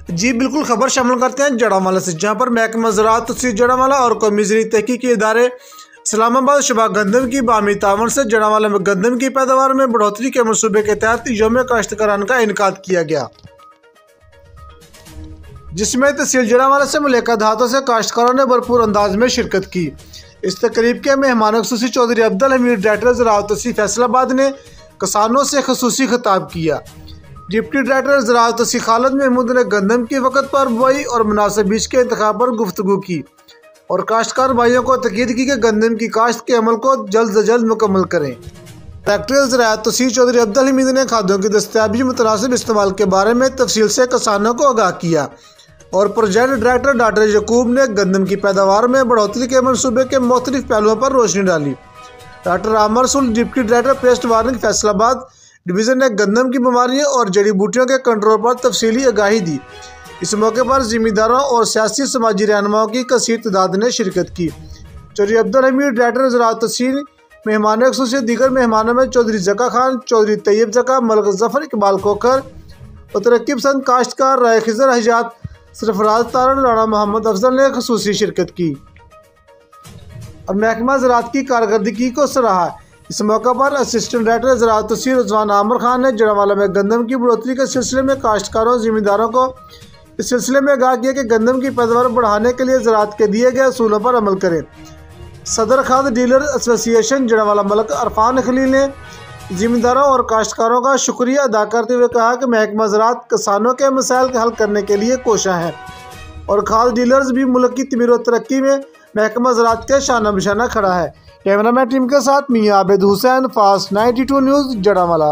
जी बिल्कुल, खबर शामिल करते हैं जड़ावाला से, जहां पर महकमा ज़राअत तहसील जड़ावाला और कौमी ज़राई तहकीकी इदारे इस्लामाबाद शुबा गंदम की बामी तावन से जड़ावाला में गंदम की पैदावार में बढ़ोतरी के मनसूबे के तहत यौम काश्तकारान का इनकाद किया गया, जिसमें तहसील जड़ावाला से मुल्लिका धातों से काश्तकारों ने भरपूर अंदाज में शिरकत की। इस तकरीब के मेहमान खुसूसी चौधरी अब्दुल हमीद डायरेक्टर ज़राअत तहसील फैसलाबाद ने किसानों से खुसूसी खिताब किया। डिप्टी डायरेक्टर ज़राअत तहसील खालिद महमूद ने गंदम की वक़्त पर बुआई और मुनासिब बीज के इंतखाब पर गुफ्तगू की और काश्तकार भाइयों को तकीद की कि गंदम की काश्त के अमल को जल्द से जल्द मुकम्मल करें। डायरेक्टर ज़राअत तहसील चौधरी अब्दुल हमीद ने खादों की दस्तयाबी मुतनासिब इस्तेमाल के बारे में तफसील से किसानों को आगाह किया और प्रोजेक्ट डायरेक्टर डॉक्टर यकूब ने गंदम की पैदावार में बढ़ोतरी के मनसूबे के मुख्तलिफ पहलुओं पर रोशनी डाली। डॉक्टर आमर सुल deputy director paste warning Faisalabad division ने गंदम की बीमारियों और जड़ी बूटियों के कंट्रोल पर तफसीली आगाही दी। इस मौके पर ज़िम्मेदारों और सियासी समाजी रहनुमाओं की कसीर तादाद ने शिरकत की। चौधरी अब्दुल हमीद डायरेक्टर ज़राअत तहसील, मेहमान खुसूसी दीगर मेहमानों में चौधरी ज़का खान, चौधरी तैयब ज़का, मलिक ज़फ़र, इकबाल खोखर और तरक्की पसंद काश्तकार राय खिज़र हजात, सरफराज तारण, राणा मोहम्मद अफजल ने खुसूसी शिरकत की और महकमा ज़राअत की कारकर्दगी को सराहा। इस मौका पर असिस्टेंट डायरेक्टर ज़राअत तहसील रिजवान आमिर खान ने जड़ावाला में गंदम की बढ़ोतरी के सिलसिले में काश्तकारों ज़िम्मेदारों को इस सिलसिले में आगाह किया कि गंदम की पैदावार बढ़ाने के लिए ज़राअत के दिए गए असूलों पर अमल करें। सदर खाद डीलर एसोसिएशन जड़ावाला मलिक अरफान खलील ने ज़िम्मेदारों और काश्तकारों का शुक्रिया अदा करते हुए कहा कि महकमा ज़राअत किसानों के मसाइल का हल करने के लिए कोशा है और खाद डीलर्स भी मुल्क की तमीर और तरक्की में महकमा ज़राअत के शाना बिशाना खड़ा है। कैमरामैन टीम के साथ मियां आबिद हुसैन, फास्ट 92 न्यूज़ जड़ावाला।